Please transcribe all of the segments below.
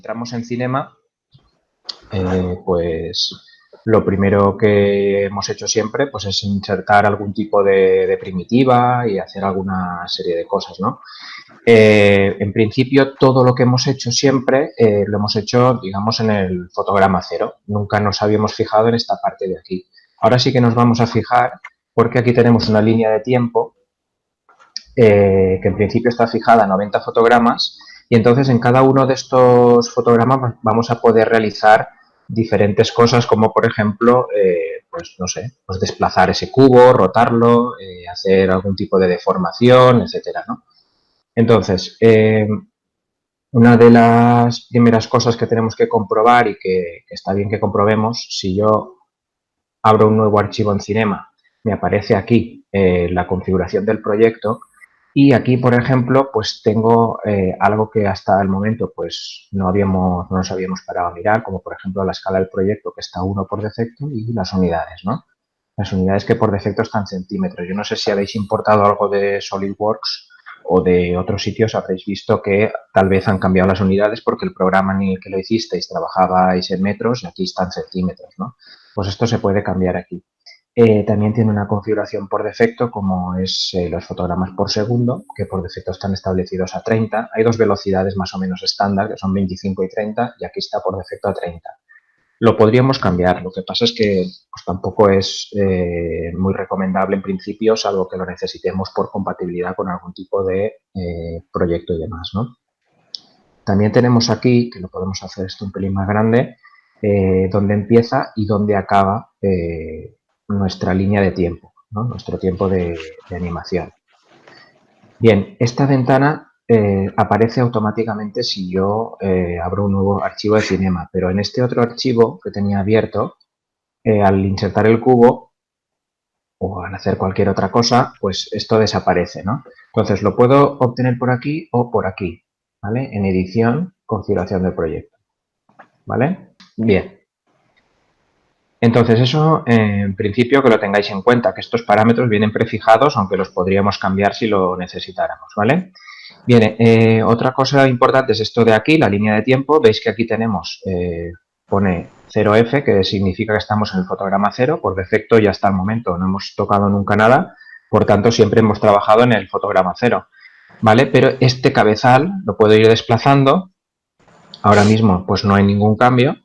entramos en Cinema, pues lo primero que hemos hecho siempre pues es insertar algún tipo de primitiva y hacer alguna serie de cosas, ¿no? En principio, todo lo que hemos hecho siempre lo hemos hecho, digamos, en el fotograma cero. Nunca nos habíamos fijado en esta parte de aquí. Ahora sí que nos vamos a fijar porque aquí tenemos una línea de tiempo que en principio está fijada a 90 fotogramas y entonces en cada uno de estos fotogramas vamos a poder realizar diferentes cosas como por ejemplo, pues no sé, pues desplazar ese cubo, rotarlo, hacer algún tipo de deformación, etcétera, ¿no? Entonces, una de las primeras cosas que tenemos que comprobar y que está bien que comprobemos, si yo abro un nuevo archivo en Cinema, me aparece aquí la configuración del proyecto y aquí, por ejemplo, pues tengo algo que hasta el momento pues no nos habíamos parado a mirar, como por ejemplo la escala del proyecto que está 1 por defecto y las unidades, ¿no? Las unidades que por defecto están en centímetros. Yo no sé si habéis importado algo de SolidWorks o de otros sitios, habréis visto que tal vez han cambiado las unidades porque el programa en el que lo hicisteis trabajabais en metros y aquí está en centímetros, ¿no? Pues esto se puede cambiar aquí. También tiene una configuración por defecto, como es los fotogramas por segundo, que por defecto están establecidos a 30. Hay dos velocidades más o menos estándar, que son 25 y 30, y aquí está por defecto a 30. Lo podríamos cambiar, lo que pasa es que pues, tampoco es muy recomendable en principio, salvo que lo necesitemos por compatibilidad con algún tipo de proyecto y demás, ¿no? También tenemos aquí, que lo podemos hacer esto un pelín más grande, donde empieza y donde acaba nuestra línea de tiempo, ¿no? Nuestro tiempo de animación. Bien, esta ventana aparece automáticamente si yo abro un nuevo archivo de Cinema, pero en este otro archivo que tenía abierto, al insertar el cubo o al hacer cualquier otra cosa, pues esto desaparece, ¿no? Entonces lo puedo obtener por aquí o por aquí, ¿vale? En edición, configuración del proyecto, ¿vale? Bien. Entonces eso, en principio, que lo tengáis en cuenta, que estos parámetros vienen prefijados, aunque los podríamos cambiar si lo necesitáramos, ¿vale? Bien, otra cosa importante es esto de aquí, la línea de tiempo. Veis que aquí tenemos, pone 0F, que significa que estamos en el fotograma 0. Por defecto, ya hasta el momento no hemos tocado nunca nada. Por tanto, siempre hemos trabajado en el fotograma 0, ¿vale? Pero este cabezal lo puedo ir desplazando. Ahora mismo, pues no hay ningún cambio.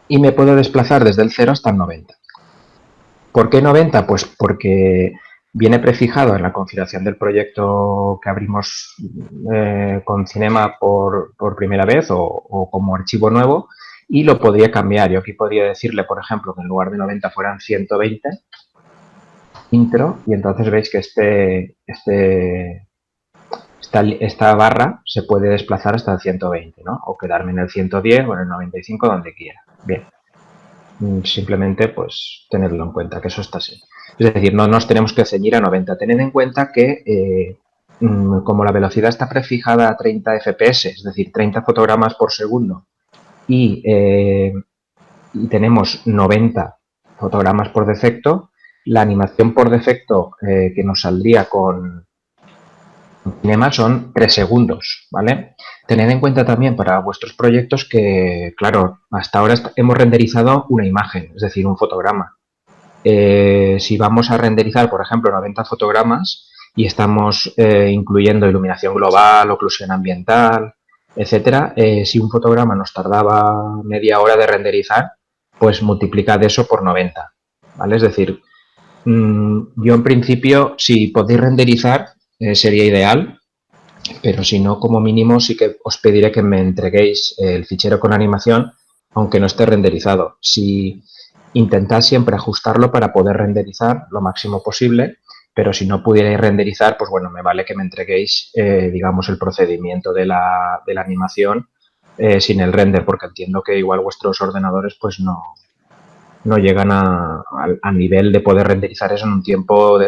Y me puedo desplazar desde el 0 hasta el 90. ¿Por qué 90? Pues porque viene prefijado en la configuración del proyecto que abrimos con Cinema por primera vez o como archivo nuevo y lo podría cambiar. Yo aquí podría decirle, por ejemplo, que en lugar de 90 fueran 120 intro y entonces veis que esta barra se puede desplazar hasta el 120, ¿no? O quedarme en el 110 o en el 95, donde quiera. Bien. Simplemente pues tenerlo en cuenta, que eso está así. Es decir, no nos tenemos que ceñir a 90. Tened en cuenta que como la velocidad está prefijada a 30 FPS, es decir, 30 fotogramas por segundo, y tenemos 90 fotogramas por defecto, la animación por defecto que nos saldría con Cinema son 3 segundos, ¿vale? Tened en cuenta también para vuestros proyectos que, claro, hasta ahora hemos renderizado una imagen, es decir, un fotograma. Si vamos a renderizar, por ejemplo, 90 fotogramas y estamos incluyendo iluminación global, oclusión ambiental, etcétera, si un fotograma nos tardaba media hora de renderizar, pues multiplicad eso por 90, ¿vale? Es decir, yo en principio, si podéis renderizar, sería ideal, pero si no, como mínimo sí que os pediré que me entreguéis el fichero con animación, aunque no esté renderizado. Si intentad siempre ajustarlo para poder renderizar lo máximo posible, pero si no pudierais renderizar, pues bueno, me vale que me entreguéis, digamos, el procedimiento de la animación sin el render, porque entiendo que igual vuestros ordenadores pues no llegan al nivel de poder renderizar eso en un tiempo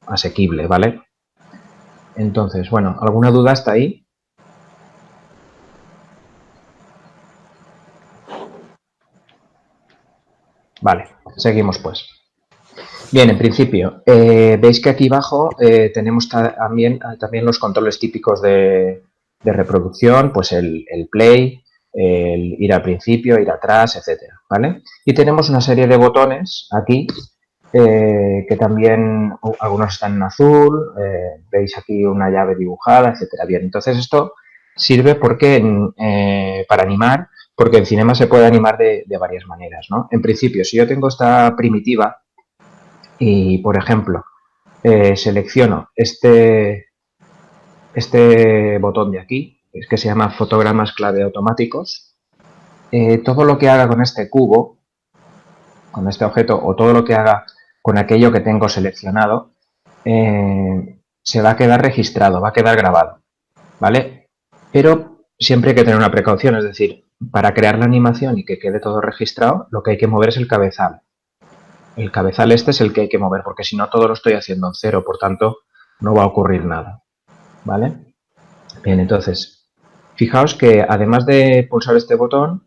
asequible, ¿vale? Entonces, bueno, ¿alguna duda hasta ahí? Vale, seguimos pues. Bien, en principio, veis que aquí abajo tenemos también los controles típicos de de reproducción, pues el play, el ir al principio, ir atrás, etcétera, ¿vale? Y tenemos una serie de botones aquí que también algunos están en azul, veis aquí una llave dibujada, etcétera. Bien, entonces esto sirve porque para animar, porque en Cinema se puede animar de varias maneras, ¿no? En principio, si yo tengo esta primitiva y, por ejemplo, selecciono este botón de aquí, que se llama fotogramas clave automáticos, todo lo que haga con este cubo, con este objeto, o todo lo que haga con aquello que tengo seleccionado, se va a quedar registrado, va a quedar grabado, ¿vale? Pero siempre hay que tener una precaución, es decir, para crear la animación y que quede todo registrado, lo que hay que mover es el cabezal. El cabezal este es el que hay que mover, porque si no todo lo estoy haciendo en cero, por tanto no va a ocurrir nada, ¿vale? Bien, entonces, fijaos que además de pulsar este botón,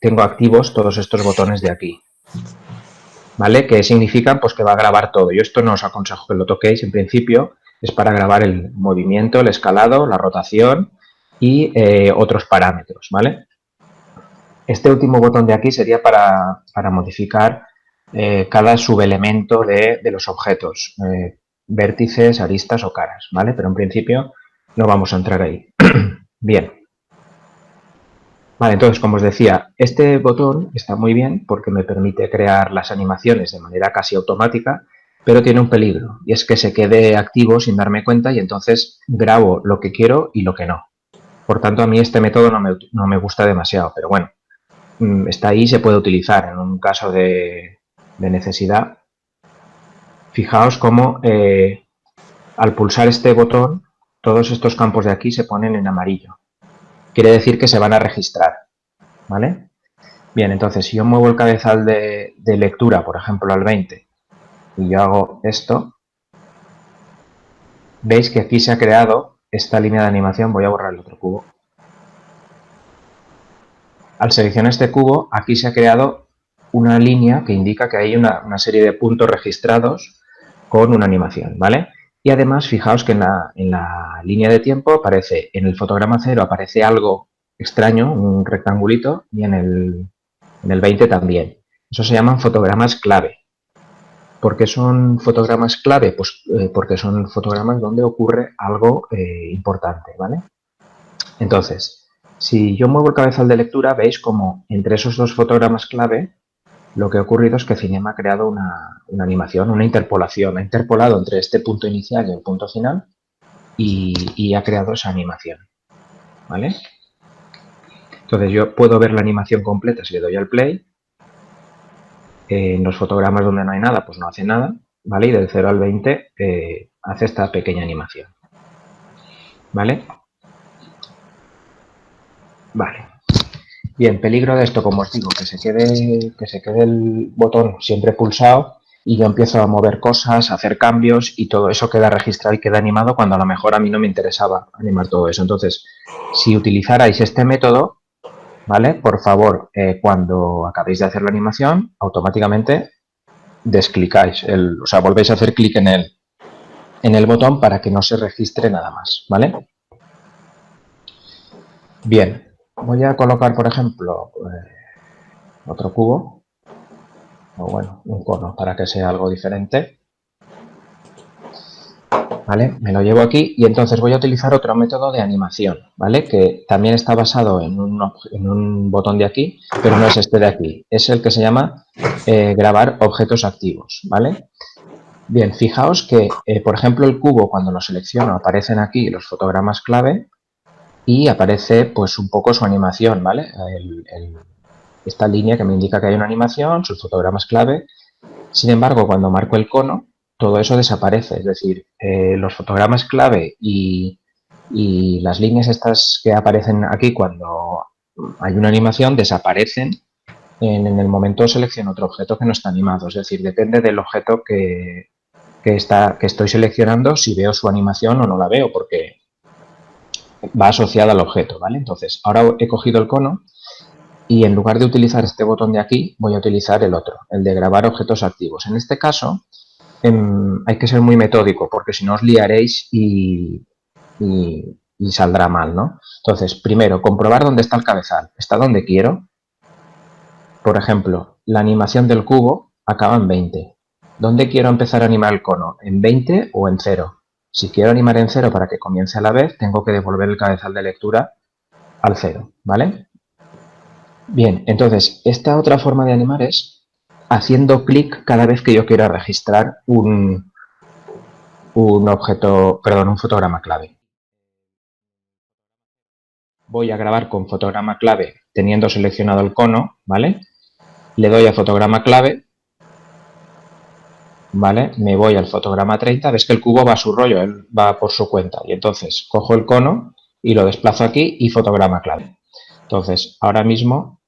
tengo activos todos estos botones de aquí, ¿vale? Que significan pues que va a grabar todo. Yo esto no os aconsejo que lo toquéis, en principio es para grabar el movimiento, el escalado, la rotación y otros parámetros, ¿vale? Este último botón de aquí sería para modificar cada subelemento de los objetos, vértices, aristas o caras, ¿vale? Pero en principio no vamos a entrar ahí. Bien. Vale, entonces, como os decía, este botón está muy bien porque me permite crear las animaciones de manera casi automática, pero tiene un peligro, y es que se quede activo sin darme cuenta y entonces grabo lo que quiero y lo que no. Por tanto, a mí este método no me gusta demasiado, pero bueno, está ahí y se puede utilizar en un caso de necesidad. Fijaos cómo al pulsar este botón, todos estos campos de aquí se ponen en amarillo. Quiere decir que se van a registrar, ¿vale? Bien, entonces si yo muevo el cabezal de lectura, por ejemplo, al 20, y yo hago esto, veis que aquí se ha creado esta línea de animación. Voy a borrar el otro cubo. Al seleccionar este cubo, aquí se ha creado una línea que indica que hay una serie de puntos registrados con una animación, ¿vale? Y además, fijaos que en la línea de tiempo aparece, en el fotograma 0 aparece algo extraño, un rectangulito, y en el 20 también. Eso se llaman fotogramas clave. ¿Por qué son fotogramas clave? Pues porque son fotogramas donde ocurre algo importante, ¿vale? Entonces, si yo muevo el cabezal de lectura, veis como entre esos dos fotogramas clave lo que ha ocurrido es que Cinema ha creado una animación, una interpolación. Ha interpolado entre este punto inicial y el punto final y ha creado esa animación, ¿vale? Entonces yo puedo ver la animación completa si le doy al play. En los fotogramas donde no hay nada, pues no hace nada, ¿vale? Y del 0 al 20 hace esta pequeña animación, ¿vale? Vale. Bien, peligro de esto, como os digo, que se quede el botón siempre pulsado y yo empiezo a mover cosas, a hacer cambios y todo eso queda registrado y queda animado cuando a lo mejor a mí no me interesaba animar todo eso. Entonces, si utilizarais este método, ¿vale? Por favor, cuando acabéis de hacer la animación, automáticamente desclicáis, o sea, volvéis a hacer clic en el botón para que no se registre nada más, ¿vale? Bien, voy a colocar, por ejemplo, otro cubo, o bueno, un cono para que sea algo diferente. ¿Vale? Me lo llevo aquí y entonces voy a utilizar otro método de animación, ¿vale? Que también está basado en un botón de aquí, pero no es este de aquí. Es el que se llama grabar objetos activos, ¿vale? Bien, fijaos que, por ejemplo, el cubo, cuando lo selecciono, aparecen aquí los fotogramas clave y aparece, pues, un poco su animación, ¿vale? Esta línea que me indica que hay una animación, sus fotogramas clave. Sin embargo, cuando marco el cono, todo eso desaparece. Es decir, los fotogramas clave y las líneas estas que aparecen aquí cuando hay una animación desaparecen en el momento selecciono otro objeto que no está animado. Es decir, depende del objeto que estoy seleccionando si veo su animación o no la veo, porque va asociada al objeto, ¿vale? Entonces, ahora he cogido el cono y en lugar de utilizar este botón de aquí, voy a utilizar el otro, el de grabar objetos activos. En este caso, hay que ser muy metódico, porque si no os liaréis y y saldrá mal, ¿no? Entonces, primero, comprobar dónde está el cabezal. ¿Está donde quiero? Por ejemplo, la animación del cubo acaba en 20. ¿Dónde quiero empezar a animar el cono? ¿En 20 o en 0? Si quiero animar en 0 para que comience a la vez, tengo que devolver el cabezal de lectura al 0, ¿vale? Bien, entonces, esta otra forma de animar es haciendo clic cada vez que yo quiera registrar un fotograma clave. Voy a grabar con fotograma clave teniendo seleccionado el cono, ¿vale? Le doy a fotograma clave, ¿vale? Me voy al fotograma 30, ves que el cubo va a su rollo, él va por su cuenta. Y entonces cojo el cono y lo desplazo aquí y fotograma clave. Entonces, ahora mismo,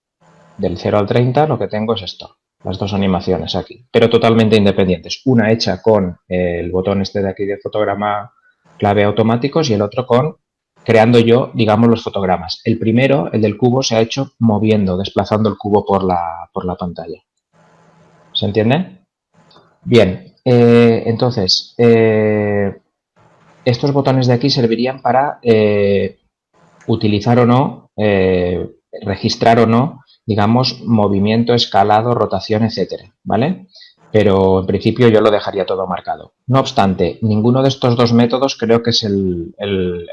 del 0 al 30, lo que tengo es esto, las dos animaciones aquí, pero totalmente independientes. Una hecha con el botón este de aquí de fotograma clave automáticos y el otro con creando yo, digamos, los fotogramas. El primero, el del cubo, se ha hecho moviendo, desplazando el cubo por la pantalla. ¿Se entiende? Bien, entonces, estos botones de aquí servirían para utilizar o no, registrar o no, digamos, movimiento, escalado, rotación, etcétera, ¿vale? Pero en principio yo lo dejaría todo marcado. No obstante, ninguno de estos dos métodos creo que es el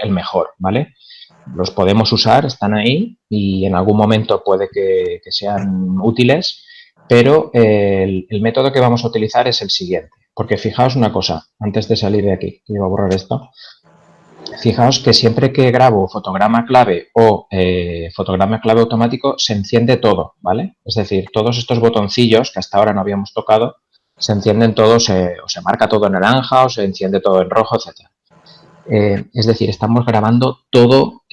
mejor, ¿vale? Los podemos usar, están ahí y en algún momento puede que sean útiles, pero el método que vamos a utilizar es el siguiente. Porque fijaos una cosa, antes de salir de aquí, que iba a borrar esto, fijaos que siempre que grabo fotograma clave o fotograma clave automático se enciende todo, ¿vale? Es decir, todos estos botoncillos que hasta ahora no habíamos tocado, se encienden todos, o se marca todo en naranja o se enciende todo en rojo, etc. Es decir, estamos grabando todo,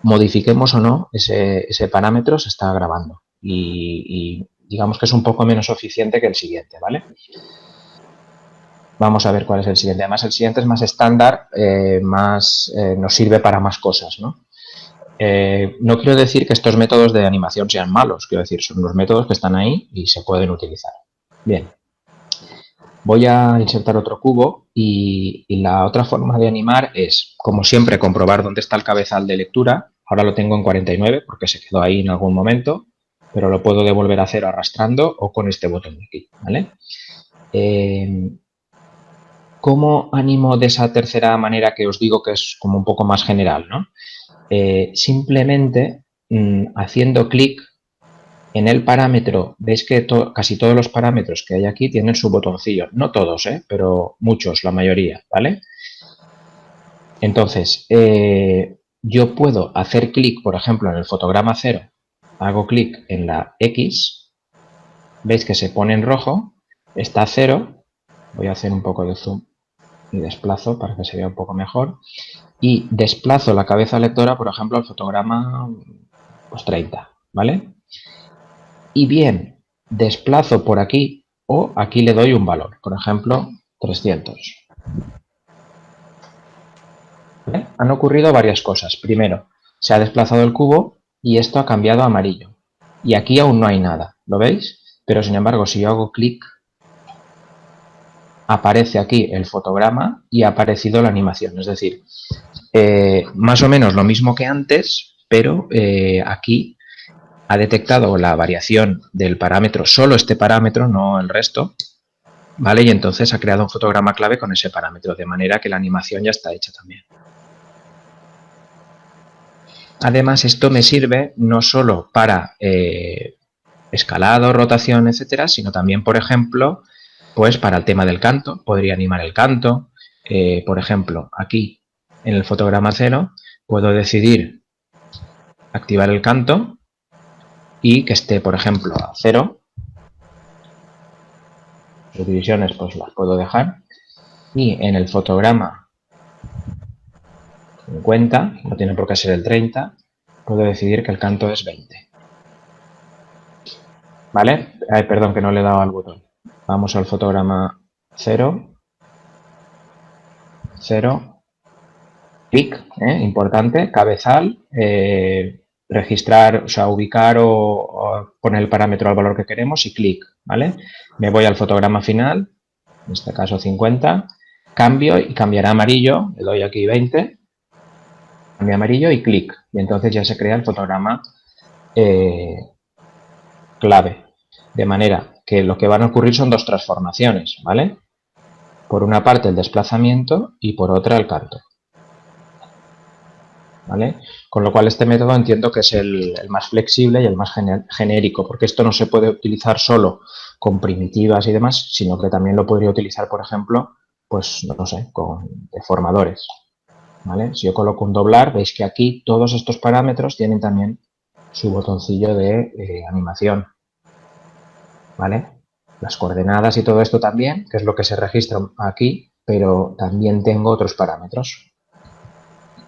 modifiquemos o no, ese parámetro se está grabando y digamos que es un poco menos eficiente que el siguiente, ¿vale? Vamos a ver cuál es el siguiente. Además, el siguiente es más estándar, nos sirve para más cosas, ¿no? No quiero decir que estos métodos de animación sean malos, quiero decir, son los métodos que están ahí y se pueden utilizar. Bien, voy a insertar otro cubo y la otra forma de animar es, como siempre, comprobar dónde está el cabezal de lectura. Ahora lo tengo en 49 porque se quedó ahí en algún momento, pero lo puedo devolver a 0 arrastrando o con este botón de aquí, ¿vale? ¿Cómo animo de esa tercera manera que os digo que es como un poco más general, ¿no? Simplemente haciendo clic en el parámetro, veis que casi todos los parámetros que hay aquí tienen su botoncillo, no todos, pero muchos, la mayoría, ¿vale? Entonces, yo puedo hacer clic, por ejemplo, en el fotograma 0, hago clic en la X, veis que se pone en rojo, está a 0, voy a hacer un poco de zoom y desplazo para que se vea un poco mejor y desplazo la cabeza lectora, por ejemplo, al fotograma pues 30, ¿vale? Y bien, desplazo por aquí o aquí le doy un valor, por ejemplo, 300. ¿Vale? Han ocurrido varias cosas. Primero, se ha desplazado el cubo y esto ha cambiado a amarillo. Y aquí aún no hay nada, ¿lo veis? Pero sin embargo, si yo hago clic, aparece aquí el fotograma y ha aparecido la animación. Es decir, más o menos lo mismo que antes, pero aquí ha detectado la variación del parámetro, solo este parámetro, no el resto, ¿vale? Y entonces ha creado un fotograma clave con ese parámetro, de manera que la animación ya está hecha también. Además, esto me sirve no solo para escalado, rotación, etcétera, sino también, por ejemplo, pues para el tema del canto. Podría animar el canto. Por ejemplo, aquí en el fotograma 0 puedo decidir activar el canto y que esté, por ejemplo, a 0. Las divisiones pues las puedo dejar. Y en el fotograma 50, no tiene por qué ser el 30, puedo decidir que el canto es 20. ¿Vale? Perdón, que no le he dado al botón. Vamos al fotograma 0. 0. Clic, importante, cabezal, registrar, o sea, ubicar o poner el parámetro al valor que queremos y clic, ¿vale? Me voy al fotograma final, en este caso 50, cambio y cambiará a amarillo, le doy aquí 20 cambia a amarillo y clic. Y entonces ya se crea el fotograma clave. De manera que lo que van a ocurrir son dos transformaciones, ¿vale? Por una parte el desplazamiento y por otra el canto. ¿Vale? Con lo cual este método entiendo que es el más flexible y el más genérico, porque esto no se puede utilizar solo con primitivas y demás, sino que también lo podría utilizar, por ejemplo, pues no sé, con deformadores. ¿Vale? Si yo coloco un doblar, veis que aquí todos estos parámetros tienen también su botoncillo de animación. ¿Vale? Las coordenadas y todo esto también, que es lo que se registra aquí, pero también tengo otros parámetros.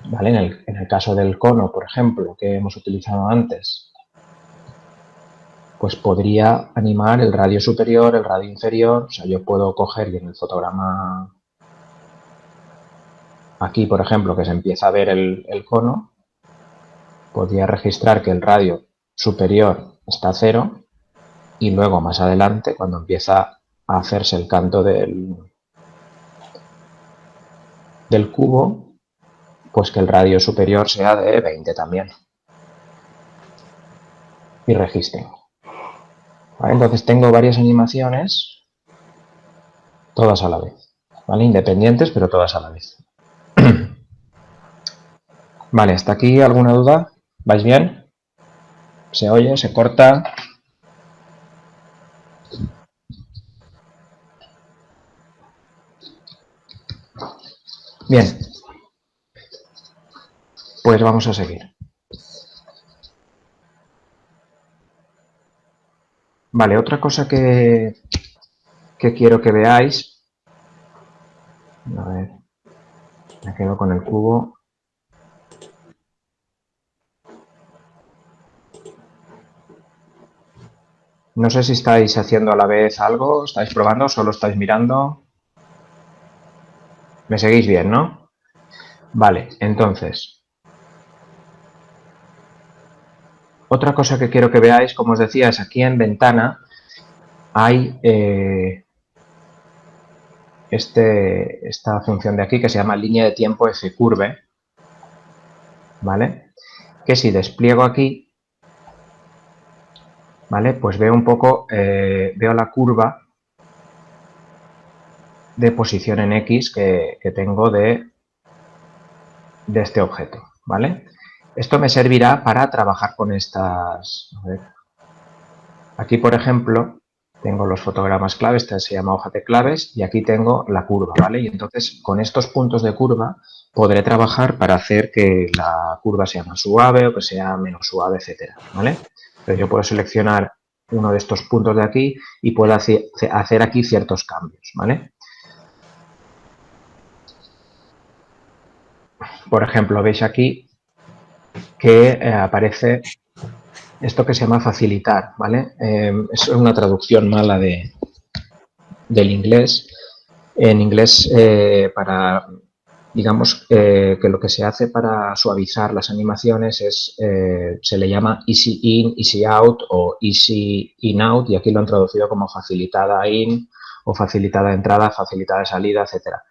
¿Vale? En el caso del cono, por ejemplo, que hemos utilizado antes, pues podría animar el radio superior, el radio inferior. O sea, yo puedo coger y en el fotograma aquí, por ejemplo, que se empieza a ver el cono, podría registrar que el radio superior está a 0 y luego más adelante, cuando empieza a hacerse el canto del cubo, pues que el radio superior sea de 20 también y registren. ¿Vale? Entonces tengo varias animaciones, todas a la vez, ¿vale? Independientes, pero todas a la vez. Vale, ¿hasta aquí alguna duda? ¿Vais bien? ¿Se oye? ¿Se corta? Bien, pues vamos a seguir. Vale, otra cosa que quiero que veáis. A ver, me quedo con el cubo. No sé si estáis haciendo a la vez algo, estáis probando, solo estáis mirando. ¿Me seguís bien, no? Vale, entonces. Otra cosa que quiero que veáis, como os decía, es aquí en ventana hay esta función de aquí que se llama línea de tiempo F-curve, ¿vale? Que si despliego aquí, ¿vale? Pues veo un poco, veo la curva de posición en X que tengo de este objeto, ¿vale? Esto me servirá para trabajar con estas... A ver. Aquí, por ejemplo, tengo los fotogramas claves, esta se llama hoja de claves, y aquí tengo la curva, ¿vale? Y entonces, con estos puntos de curva, podré trabajar para hacer que la curva sea más suave o que sea menos suave, etcétera, ¿vale? Entonces, yo puedo seleccionar uno de estos puntos de aquí y puedo hacer aquí ciertos cambios, ¿vale? Por ejemplo, veis aquí que aparece esto que se llama facilitar, ¿vale? Es una traducción mala del inglés. En inglés, digamos que lo que se hace para suavizar las animaciones se le llama easy in, easy out o easy in out, y aquí lo han traducido como facilitada in o facilitada entrada, facilitada salida, etcétera.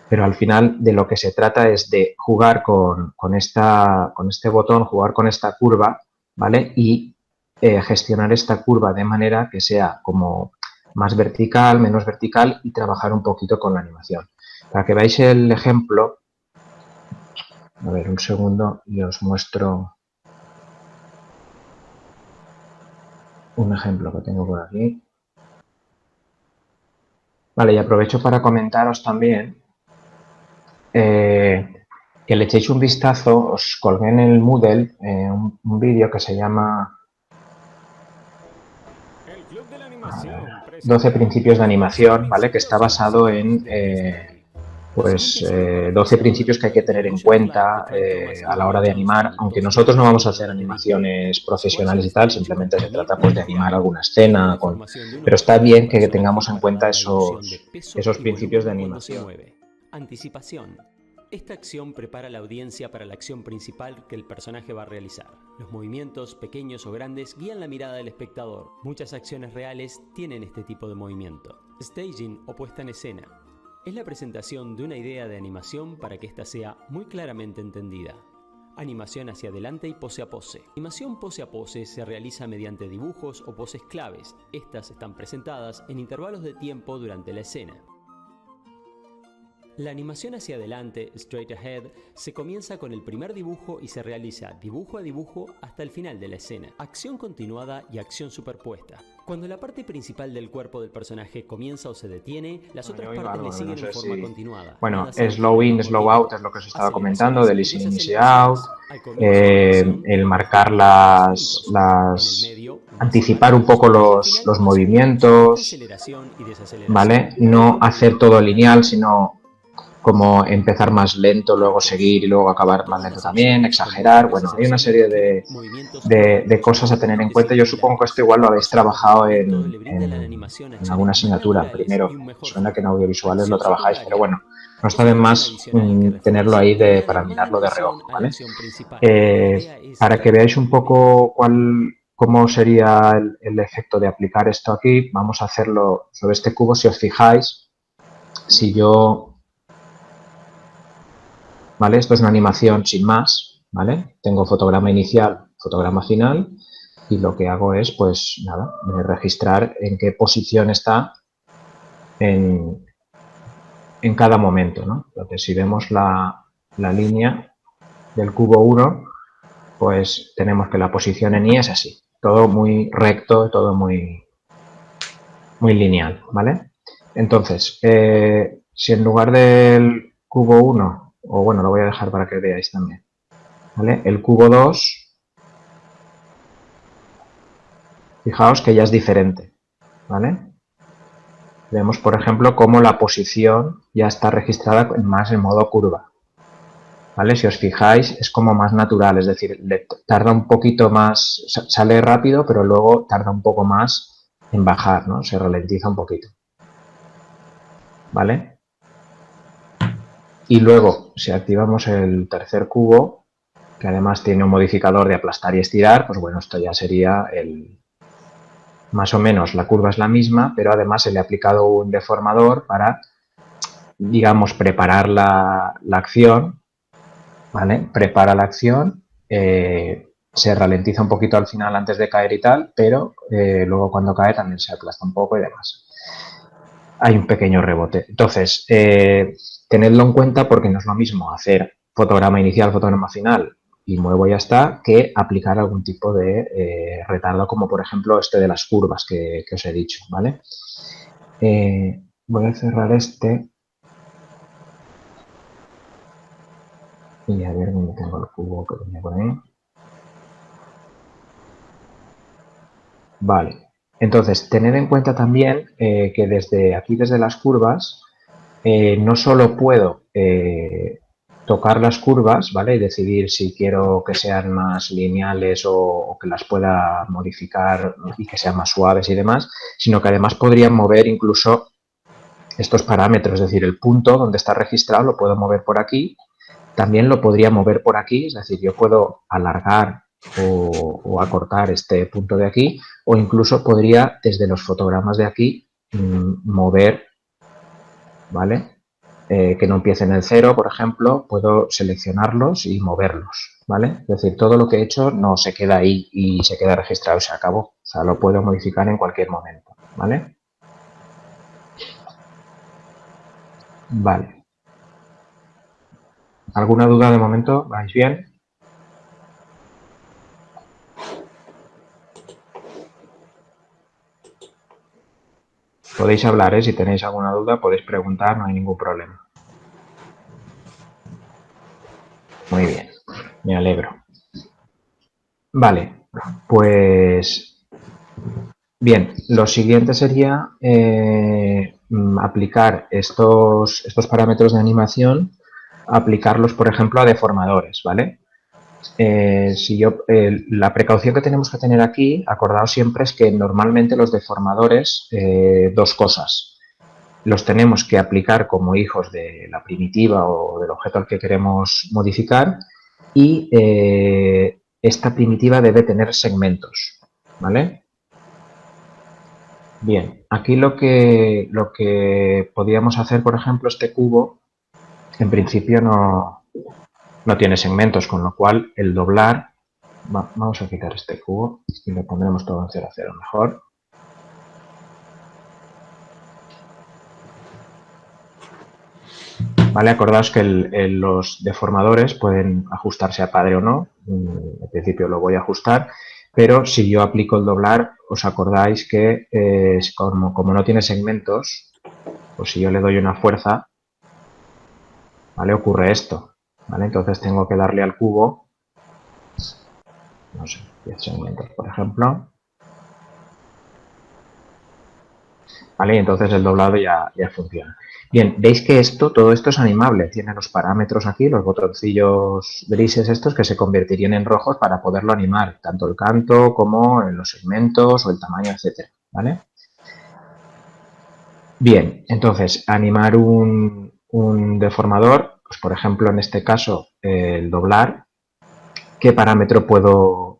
Pero al final de lo que se trata es de jugar con este botón, jugar con esta curva, ¿vale? Y gestionar esta curva de manera que sea como más vertical, menos vertical y trabajar un poquito con la animación. Para que veáis el ejemplo, a ver, un segundo y os muestro un ejemplo que tengo por aquí. Vale, y aprovecho para comentaros también que le echéis un vistazo, os colgué en el Moodle un vídeo que se llama 12 principios de animación, ¿vale? Que está basado en 12 principios que hay que tener en cuenta a la hora de animar, aunque nosotros no vamos a hacer animaciones profesionales y tal, simplemente se trata pues de animar alguna escena, pero está bien que tengamos en cuenta esos principios de animación. Anticipación. Esta acción prepara a la audiencia para la acción principal que el personaje va a realizar. Los movimientos, pequeños o grandes, guían la mirada del espectador. Muchas acciones reales tienen este tipo de movimiento. Staging o puesta en escena. Es la presentación de una idea de animación para que ésta sea muy claramente entendida. Animación hacia adelante y pose a pose. Animación pose a pose se realiza mediante dibujos o poses claves. Estas están presentadas en intervalos de tiempo durante la escena. La animación hacia adelante, straight ahead, se comienza con el primer dibujo y se realiza dibujo a dibujo hasta el final de la escena. Acción continuada y acción superpuesta. Cuando la parte principal del cuerpo del personaje comienza o se detiene, las otras partes le siguen en forma continuada. Bueno, slow in, slow out es lo que os estaba comentando, del easy in, easy out, el marcar anticipar un poco los movimientos, ¿vale? No hacer todo lineal, sino como empezar más lento, luego seguir y luego acabar más lento también, exagerar. Bueno, hay una serie de cosas a tener en cuenta. Yo supongo que esto igual lo habéis trabajado en alguna asignatura primero. Suena que en audiovisuales lo trabajáis, pero bueno, no está de más tenerlo ahí para mirarlo de reojo, ¿vale? Para que veáis un poco cómo sería el efecto de aplicar esto aquí, vamos a hacerlo sobre este cubo. Si os fijáis, si yo... ¿Vale? Esto es una animación sin más, ¿vale? Tengo fotograma inicial, fotograma final, y lo que hago es, pues nada, registrar en qué posición está en cada momento, ¿no? Entonces, si vemos la línea del cubo 1, pues tenemos que la posición en Y es así, todo muy recto, todo muy lineal, ¿vale? Entonces, si en lugar del cubo 1, o bueno, lo voy a dejar para que veáis también, ¿vale? El cubo 2, fijaos que ya es diferente, ¿vale? Vemos, por ejemplo, cómo la posición ya está registrada más en modo curva, ¿vale? Si os fijáis, es como más natural, es decir, tarda un poquito más, sale rápido, pero luego tarda un poco más en bajar, ¿no? Se ralentiza un poquito, ¿vale? Y luego, si activamos el tercer cubo, que además tiene un modificador de aplastar y estirar, pues bueno, esto ya sería más o menos la curva es la misma, pero además se le ha aplicado un deformador para, digamos, preparar la acción, ¿vale? Prepara la acción, se ralentiza un poquito al final antes de caer y tal, pero luego cuando cae también se aplasta un poco y demás. Hay un pequeño rebote. Entonces, tenedlo en cuenta porque no es lo mismo hacer fotograma inicial, fotograma final y muevo y ya está, que aplicar algún tipo de retardo, como por ejemplo este de las curvas que os he dicho, ¿vale? Voy a cerrar este y a ver dónde tengo el cubo que tenía por ahí. Vale, entonces tened en cuenta también que desde aquí, desde las curvas, no solo puedo tocar las curvas, ¿vale? Y decidir si quiero que sean más lineales o que las pueda modificar y que sean más suaves y demás, sino que además podría mover incluso estos parámetros, es decir, el punto donde está registrado lo puedo mover por aquí, también lo podría mover por aquí, es decir, yo puedo alargar o acortar este punto de aquí, o incluso podría desde los fotogramas de aquí mover, ¿vale? Que no empiece en el 0, por ejemplo, puedo seleccionarlos y moverlos, ¿vale? Es decir, todo lo que he hecho no se queda ahí y se queda registrado y se acabó. O sea, lo puedo modificar en cualquier momento, ¿vale? Vale. ¿Alguna duda de momento? ¿Vais bien? Podéis hablar, si tenéis alguna duda podéis preguntar, no hay ningún problema. Muy bien, me alegro. Vale, pues bien, lo siguiente sería aplicar estos parámetros de animación, aplicarlos, por ejemplo, a deformadores, ¿vale? La precaución que tenemos que tener aquí, acordaos siempre, es que normalmente los deformadores, dos cosas, los tenemos que aplicar como hijos de la primitiva o del objeto al que queremos modificar y esta primitiva debe tener segmentos, ¿vale? Bien, aquí lo que podríamos hacer, por ejemplo, este cubo, en principio no no tiene segmentos, con lo cual el doblar, vamos a quitar este cubo y le pondremos todo en 0, 0 mejor. Vale, acordaos que los deformadores pueden ajustarse a padre o no. En principio lo voy a ajustar, pero si yo aplico el doblar, os acordáis que como no tiene segmentos, pues si yo le doy una fuerza, ¿vale? Ocurre esto, ¿vale? Entonces tengo que darle al cubo, no sé, 10 segmentos, por ejemplo. ¿Vale? Y entonces el doblado ya funciona. Bien, veis que todo esto es animable. Tiene los parámetros aquí, los botoncillos grises estos que se convertirían en rojos para poderlo animar, tanto el canto como en los segmentos o el tamaño, etcétera, ¿vale? Bien, entonces, animar un deformador, pues por ejemplo, en este caso, el doblar, ¿qué parámetro puedo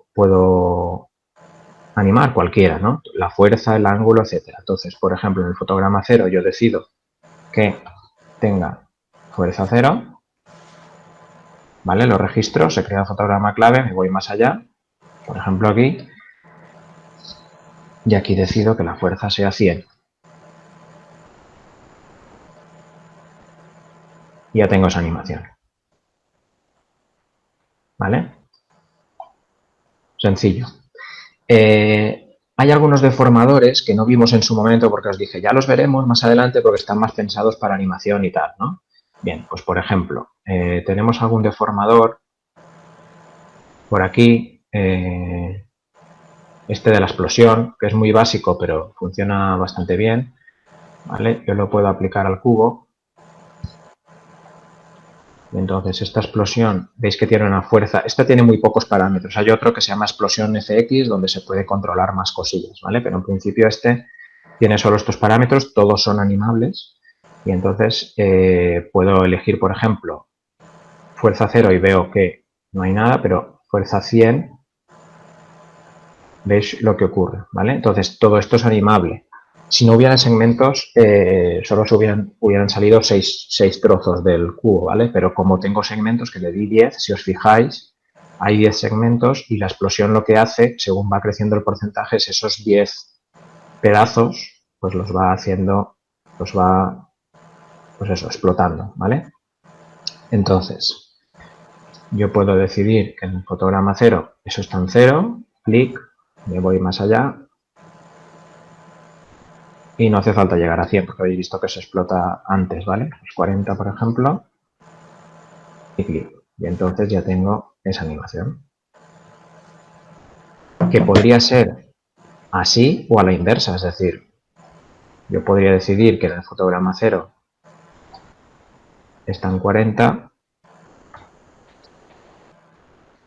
animar? Cualquiera, ¿no? La fuerza, el ángulo, etcétera. Entonces, por ejemplo, en el fotograma 0 yo decido que tenga fuerza 0, ¿vale? Lo registro, se crea un fotograma clave, me voy más allá, por ejemplo aquí, y aquí decido que la fuerza sea 100. Y ya tengo esa animación. ¿Vale? Sencillo. Hay algunos deformadores que no vimos en su momento porque os dije, ya los veremos más adelante porque están más pensados para animación y tal, ¿no? Bien, pues por ejemplo, tenemos algún deformador por aquí, este de la explosión, que es muy básico pero funciona bastante bien, ¿vale? Yo lo puedo aplicar al cubo. Entonces esta explosión, veis que tiene una fuerza, esta tiene muy pocos parámetros, hay otro que se llama explosión FX donde se puede controlar más cosillas, ¿vale? Pero en principio este tiene solo estos parámetros, todos son animables y entonces puedo elegir, por ejemplo, fuerza 0 y veo que no hay nada, pero fuerza 100, veis lo que ocurre, ¿vale? Entonces todo esto es animable. Si no hubieran segmentos, solo se hubieran salido 6 trozos del cubo, ¿vale? Pero como tengo segmentos que le di 10, si os fijáis, hay 10 segmentos y la explosión lo que hace, según va creciendo el porcentaje, es esos 10 pedazos, pues los va haciendo, pues eso, explotando, ¿vale? Entonces, yo puedo decidir que en el fotograma 0 eso está en 0, clic, me voy más allá, y no hace falta llegar a 100 porque habéis visto que se explota antes, ¿vale? Pues 40, por ejemplo, y clic. Y entonces ya tengo esa animación. Que podría ser así o a la inversa, es decir, yo podría decidir que en el fotograma 0 está en 40,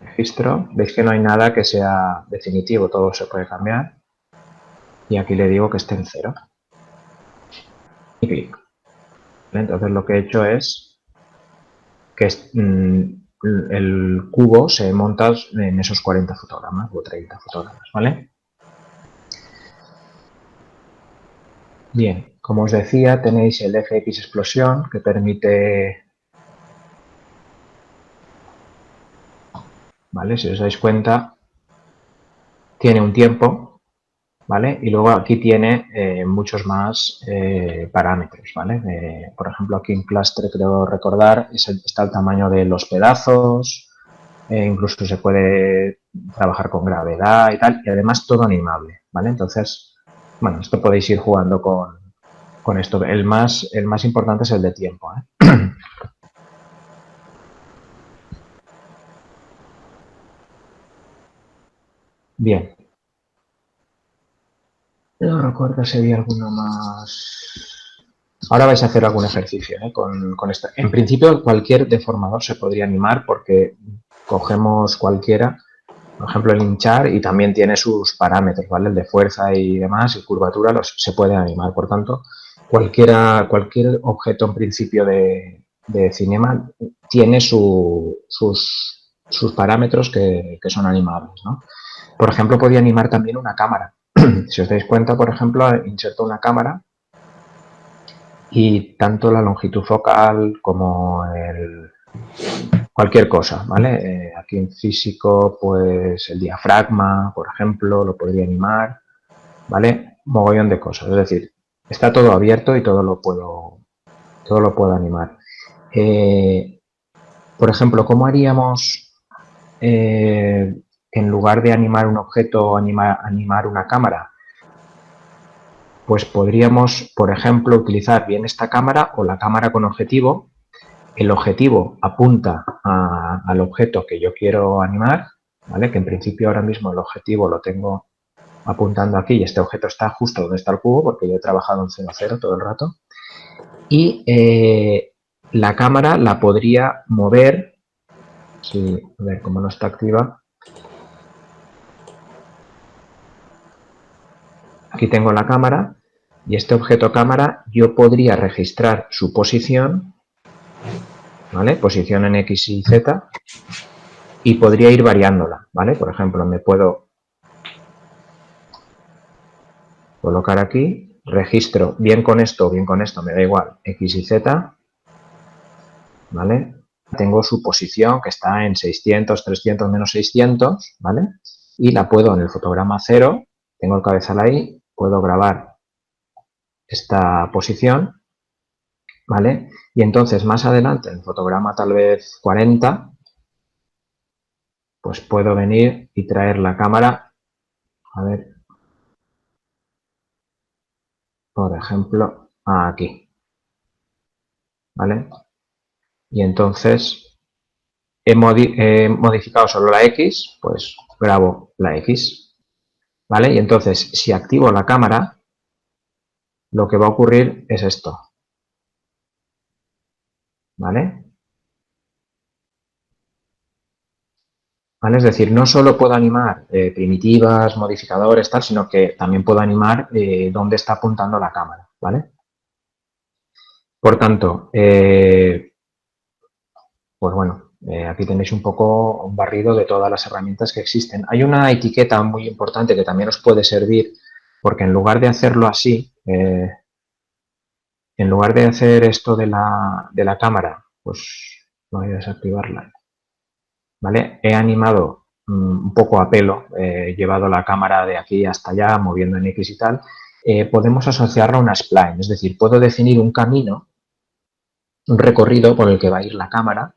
registro, veis que no hay nada que sea definitivo, todo se puede cambiar, y aquí le digo que esté en 0, y clic. Entonces lo que he hecho es que el cubo se monta en esos 40 fotogramas o 30 fotogramas, ¿vale? Bien, como os decía, tenéis el FX explosión que permite, ¿vale? Si os dais cuenta, tiene un tiempo, ¿vale? Y luego aquí tiene muchos más parámetros, ¿vale? Por ejemplo, aquí en Cluster, creo recordar, está el tamaño de los pedazos, incluso se puede trabajar con gravedad y tal, y además todo animable, ¿vale? Entonces, bueno, esto podéis ir jugando con esto. El más importante es el de tiempo, ¿eh? Bien. No recuerdo si había alguno más. Ahora vais a hacer algún ejercicio con esto. En principio, cualquier deformador se podría animar porque cogemos cualquiera, por ejemplo, el hinchar, y también tiene sus parámetros, ¿vale? El de fuerza y demás, y curvatura, se puede animar. Por tanto, cualquier objeto en principio de cinema tiene sus parámetros que son animables, ¿no? Por ejemplo, podía animar también una cámara. Si os dais cuenta, por ejemplo, inserto una cámara y tanto la longitud focal como cualquier cosa, ¿vale? Aquí en físico, pues el diafragma, por ejemplo, lo podría animar, ¿vale? Mogollón de cosas, es decir, está todo abierto y todo lo puedo animar. Por ejemplo, ¿cómo haríamos en lugar de animar un objeto, animar una cámara? Pues podríamos, por ejemplo, utilizar bien esta cámara o la cámara con objetivo. El objetivo apunta al objeto que yo quiero animar, ¿vale? Que en principio ahora mismo el objetivo lo tengo apuntando aquí y este objeto está justo donde está el cubo porque yo he trabajado en 0,0 todo el rato. Y la cámara la podría mover, si, a ver cómo no está activa. Aquí tengo la cámara y este objeto cámara yo podría registrar su posición, ¿vale? Posición en X y Z y podría ir variándola, ¿vale? Por ejemplo, me puedo colocar aquí, registro bien con esto o bien con esto, me da igual, X y Z, ¿vale? Tengo su posición que está en 600, 300, menos 600, ¿vale? Y la puedo en el fotograma 0, tengo el cabezal ahí, puedo grabar esta posición, ¿vale? Y entonces más adelante, en el fotograma tal vez 40, pues puedo venir y traer la cámara, a ver, por ejemplo, aquí, ¿vale? Y entonces he modificado solo la X, pues grabo la X, ¿vale? Y entonces, si activo la cámara, lo que va a ocurrir es esto, ¿vale? ¿Vale? Es decir, no solo puedo animar primitivas, modificadores, tal, sino que también puedo animar dónde está apuntando la cámara, ¿vale? Por tanto, pues bueno, aquí tenéis un poco un barrido de todas las herramientas que existen. Hay una etiqueta muy importante que también os puede servir, porque en lugar de hacerlo así, en lugar de hacer esto de la cámara, pues voy a desactivarla, ¿vale? He animado un poco a pelo, he llevado la cámara de aquí hasta allá, moviendo en X y tal. Podemos asociarla a una spline, es decir, puedo definir un camino, un recorrido por el que va a ir la cámara,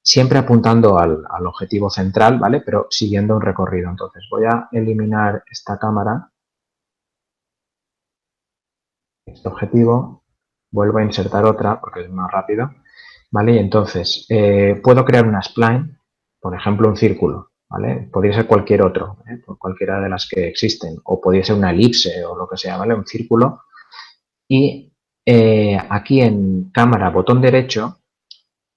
siempre apuntando al objetivo central, ¿vale? Pero siguiendo un recorrido. Entonces voy a eliminar esta cámara, este objetivo, vuelvo a insertar otra porque es más rápido, ¿vale? Y entonces puedo crear una spline, por ejemplo un círculo, ¿vale? Podría ser cualquier otro, cualquiera de las que existen, o podría ser una elipse o lo que sea, ¿vale? Un círculo. Y aquí en cámara, botón derecho,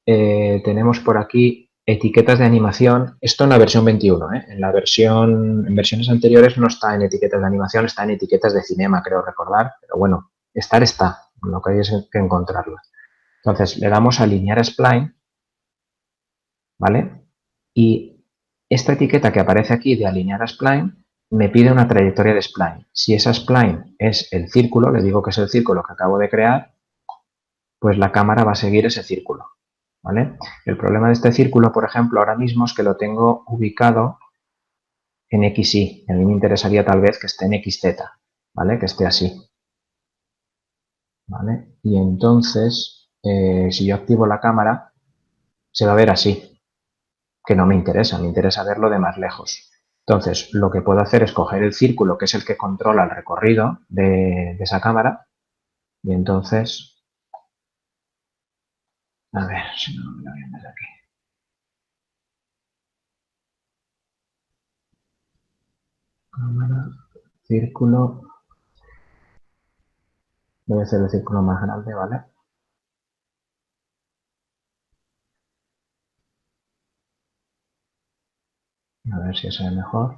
tenemos por aquí etiquetas de animación. Esto en la versión 21, ¿eh? En versiones anteriores no está en etiquetas de animación, está en etiquetas de cinema, creo recordar. Pero bueno, está, lo que hay es que encontrarla. Entonces le damos a alinear spline, ¿vale? Y esta etiqueta que aparece aquí de alinear a spline me pide una trayectoria de spline. Si esa spline es el círculo, le digo que es el círculo que acabo de crear, pues la cámara va a seguir ese círculo, ¿vale? El problema de este círculo, por ejemplo, ahora mismo es que lo tengo ubicado en XY. A mí me interesaría tal vez que esté en XZ, ¿vale? Que esté así, ¿vale? Y entonces, si yo activo la cámara, se va a ver así, que no me interesa verlo de más lejos. Entonces, lo que puedo hacer es coger el círculo, que es el que controla el recorrido de esa cámara, y entonces, a ver si no me lo voy a meter aquí. Cámara, círculo, voy a hacer el círculo más grande, ¿vale? A ver si se ve mejor.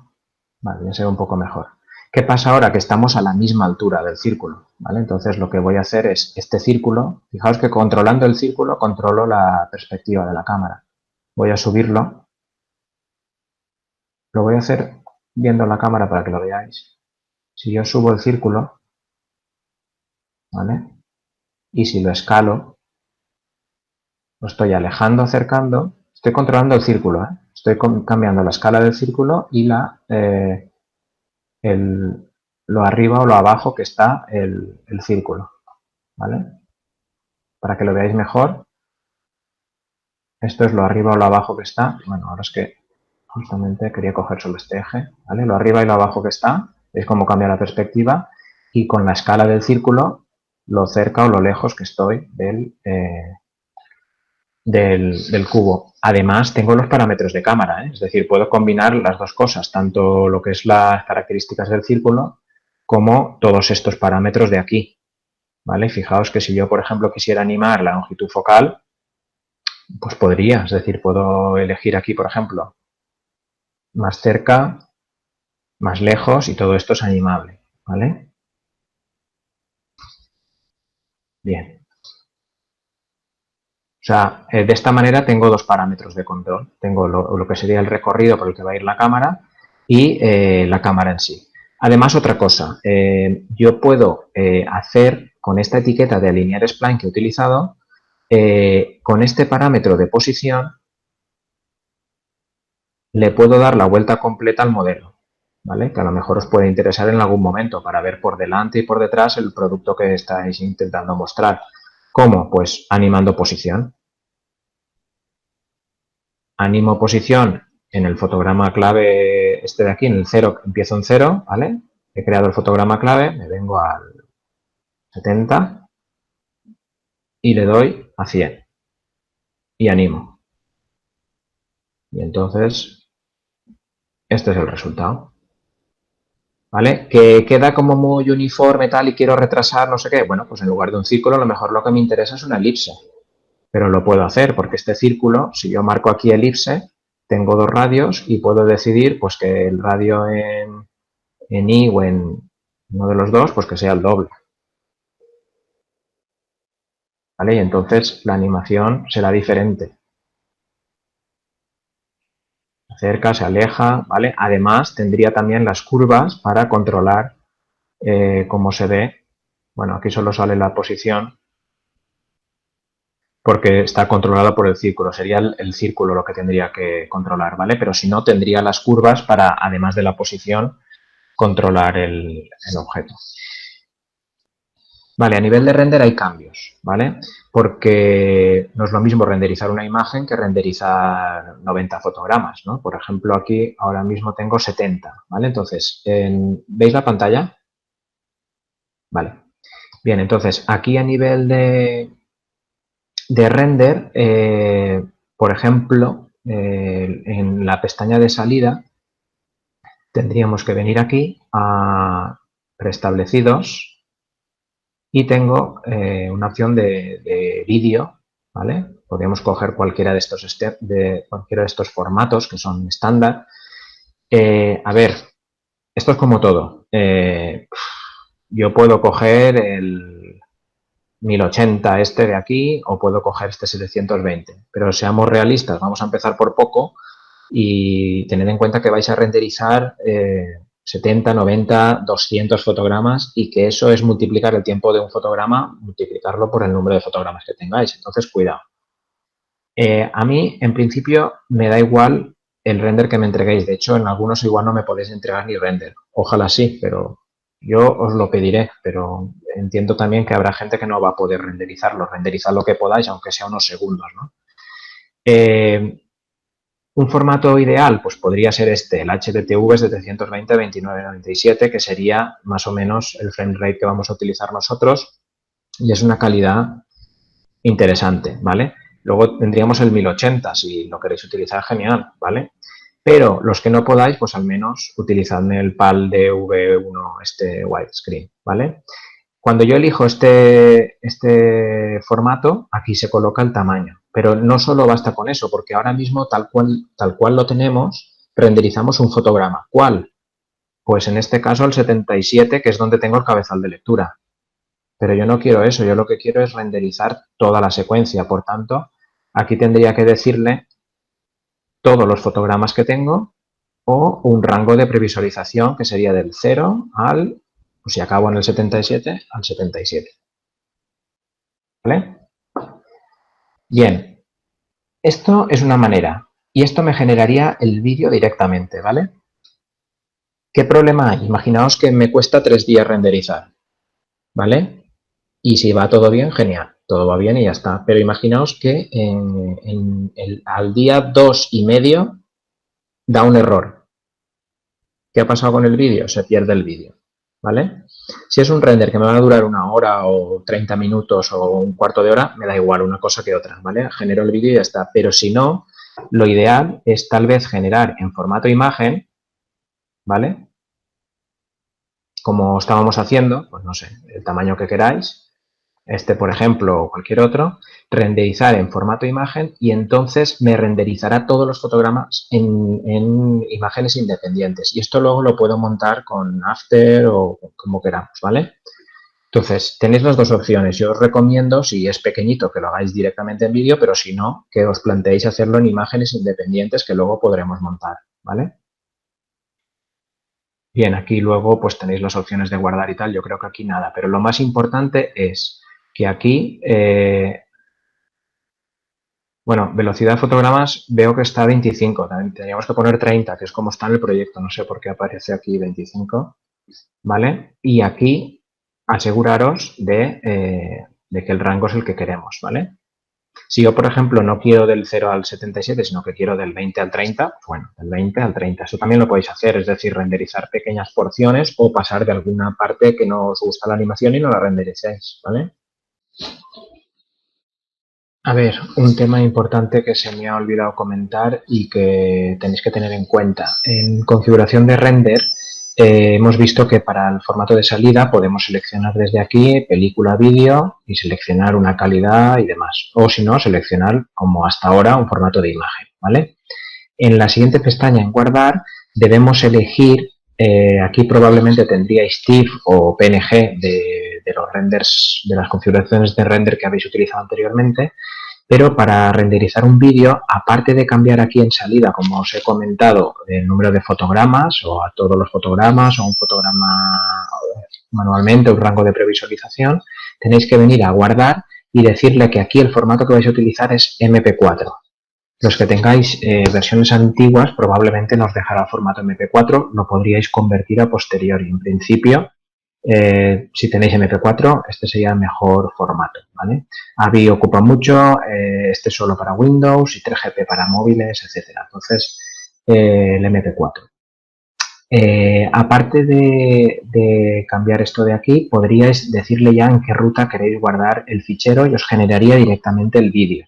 Vale, ya se ve un poco mejor. ¿Qué pasa ahora? Que estamos a la misma altura del círculo, ¿vale? Entonces lo que voy a hacer es este círculo, fijaos que controlando el círculo controlo la perspectiva de la cámara. Voy a subirlo. Lo voy a hacer viendo la cámara para que lo veáis. Si yo subo el círculo, ¿vale? Y si lo escalo, lo estoy alejando, acercando, estoy controlando el círculo, ¿eh? Estoy cambiando la escala del círculo y lo arriba o lo abajo que está el círculo, ¿vale? Para que lo veáis mejor, esto es lo arriba o lo abajo que está. Bueno, ahora es que justamente quería coger solo este eje, ¿vale? Lo arriba y lo abajo que está, veis cómo cambia la perspectiva, y con la escala del círculo, lo cerca o lo lejos que estoy del cubo. Además, tengo los parámetros de cámara, ¿eh? Es decir, puedo combinar las dos cosas, tanto lo que es las características del círculo como todos estos parámetros de aquí, ¿vale? Fijaos que si yo, por ejemplo, quisiera animar la longitud focal, pues podría, es decir, puedo elegir aquí, por ejemplo, más cerca, más lejos, y todo esto es animable, ¿vale? Bien. O sea, de esta manera tengo dos parámetros de control. Tengo lo que sería el recorrido por el que va a ir la cámara y la cámara en sí. Además, otra cosa, yo puedo hacer con esta etiqueta de alinear spline que he utilizado, con este parámetro de posición, le puedo dar la vuelta completa al modelo, ¿vale? Que a lo mejor os puede interesar en algún momento para ver por delante y por detrás el producto que estáis intentando mostrar. ¿Cómo? Pues animando posición. Animo posición en el fotograma clave este de aquí, en el 0, empiezo en 0, ¿vale? He creado el fotograma clave, me vengo al 70 y le doy a 100 y animo. Y entonces, este es el resultado, ¿vale? Que queda como muy uniforme tal y quiero retrasar no sé qué. Bueno, pues en lugar de un círculo, a lo mejor lo que me interesa es una elipse. Pero lo puedo hacer porque este círculo, si yo marco aquí elipse, tengo dos radios y puedo decidir pues que el radio en Y o en uno de los dos, pues que sea el doble. ¿Vale? Y entonces la animación será diferente. Se acerca, se aleja, ¿vale? Además, tendría también las curvas para controlar cómo se ve. Bueno, aquí solo sale la posición porque está controlado por el círculo. Sería el círculo lo que tendría que controlar, ¿vale? Pero si no, tendría las curvas para, además de la posición, controlar el objeto. Vale, a nivel de render hay cambios, ¿vale? Porque no es lo mismo renderizar una imagen que renderizar 90 fotogramas, ¿no? Por ejemplo, aquí ahora mismo tengo 70, ¿vale? Entonces, ¿veis la pantalla? Vale. Bien, entonces, aquí a nivel de render, por ejemplo, en la pestaña de salida, tendríamos que venir aquí a preestablecidos y tengo una opción de vídeo, ¿vale? Podríamos coger cualquiera de estos formatos que son estándar. A ver, esto es como todo. Yo puedo coger el 1080 este de aquí o puedo coger este 720, pero seamos realistas, vamos a empezar por poco y tened en cuenta que vais a renderizar 70, 90, 200 fotogramas y que eso es multiplicar el tiempo de un fotograma, multiplicarlo por el número de fotogramas que tengáis. Entonces, cuidado. A mí, en principio, me da igual el render que me entreguéis. De hecho, en algunos igual no me podéis entregar ni render. Ojalá sí, pero yo os lo pediré. Pero entiendo también que habrá gente que no va a poder renderizarlo. Renderizad lo que podáis, aunque sea unos segundos, ¿no? Un formato ideal, pues podría ser este, el HDTV 720x2997, que sería más o menos el frame rate que vamos a utilizar nosotros y es una calidad interesante, ¿vale? Luego tendríamos el 1080, si lo queréis utilizar, genial, ¿vale? Pero los que no podáis, pues al menos utilizadme el PAL DV1, este widescreen, ¿vale? Cuando yo elijo este formato, aquí se coloca el tamaño. Pero no solo basta con eso, porque ahora mismo, tal cual lo tenemos, renderizamos un fotograma. ¿Cuál? Pues en este caso el 77, que es donde tengo el cabezal de lectura. Pero yo no quiero eso, yo lo que quiero es renderizar toda la secuencia. Por tanto, aquí tendría que decirle todos los fotogramas que tengo o un rango de previsualización que sería del 0 al, pues si acabo en el 77, al 77. ¿Vale? Bien, Esto es una manera y esto me generaría el vídeo directamente, ¿vale? ¿Qué problema hay? Imaginaos que me cuesta 3 días renderizar, ¿vale? Y si va todo bien, genial, todo va bien y ya está. Pero imaginaos que al día 2 y medio da un error. ¿Qué ha pasado con el vídeo? Se pierde el vídeo, ¿vale? Si es un render que me va a durar 1 hora o 30 minutos o un cuarto de hora, me da igual una cosa que otra, ¿vale? Genero el vídeo y ya está. Pero si no, lo ideal es tal vez generar en formato imagen, ¿vale? Como estábamos haciendo, pues no sé, el tamaño que queráis, este por ejemplo o cualquier otro, renderizar en formato imagen y entonces me renderizará todos los fotogramas en imágenes independientes. Y esto luego lo puedo montar con After o como queramos, ¿vale? Entonces, tenéis las dos opciones. Yo os recomiendo, si es pequeñito, que lo hagáis directamente en vídeo, pero si no, que os planteéis hacerlo en imágenes independientes que luego podremos montar, ¿vale? Bien, aquí luego pues tenéis las opciones de guardar y tal. Yo creo que aquí nada, pero lo más importante es que aquí, bueno, velocidad de fotogramas veo que está a 25. También tendríamos que poner 30, que es como está en el proyecto. No sé por qué aparece aquí 25, ¿vale? Y aquí aseguraros de que el rango es el que queremos, ¿vale? Si yo, por ejemplo, no quiero del 0 al 77, sino que quiero del 20 al 30, pues bueno, del 20 al 30. Eso también lo podéis hacer, es decir, renderizar pequeñas porciones o pasar de alguna parte que no os gusta la animación y no la rendericéis, ¿vale? A ver, un tema importante que se me ha olvidado comentar y que tenéis que tener en cuenta. En configuración de render hemos visto que para el formato de salida podemos seleccionar desde aquí película, vídeo y seleccionar una calidad y demás. O si no, seleccionar como hasta ahora un formato de imagen, ¿vale? En la siguiente pestaña en guardar debemos elegir, aquí probablemente tendríais TIFF o PNG de los renders, de las configuraciones de render que habéis utilizado anteriormente, pero para renderizar un vídeo, aparte de cambiar aquí en salida, como os he comentado, el número de fotogramas o a todos los fotogramas o un fotograma manualmente, un rango de previsualización, tenéis que venir a guardar y decirle que aquí el formato que vais a utilizar es MP4. Los que tengáis versiones antiguas probablemente nos dejará formato MP4, lo podríais convertir a posteriori. En principio, si tenéis MP4, este sería el mejor formato, ¿vale? AVI ocupa mucho, este es solo para Windows y 3GP para móviles, etcétera. Entonces, el MP4. Aparte de cambiar esto de aquí, podríais decirle ya en qué ruta queréis guardar el fichero y os generaría directamente el vídeo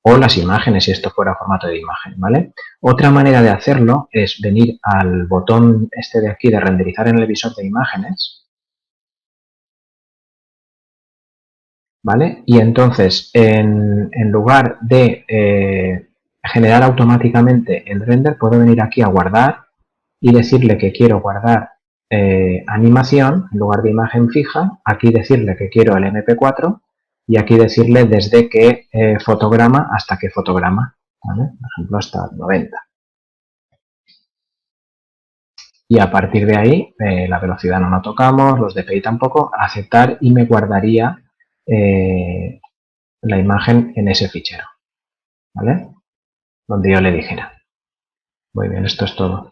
o las imágenes si esto fuera formato de imagen, ¿vale? Otra manera de hacerlo es venir al botón este de aquí de renderizar en el visor de imágenes, ¿vale? Y entonces, en lugar de generar automáticamente el render, puedo venir aquí a guardar y decirle que quiero guardar animación en lugar de imagen fija, aquí decirle que quiero el MP4 y aquí decirle desde qué fotograma hasta qué fotograma, ¿vale? Por ejemplo, hasta 90. Y a partir de ahí, la velocidad no la tocamos, los DPI tampoco, aceptar y me guardaría la imagen en ese fichero, ¿vale? Donde yo le dijera. Muy bien, esto es todo.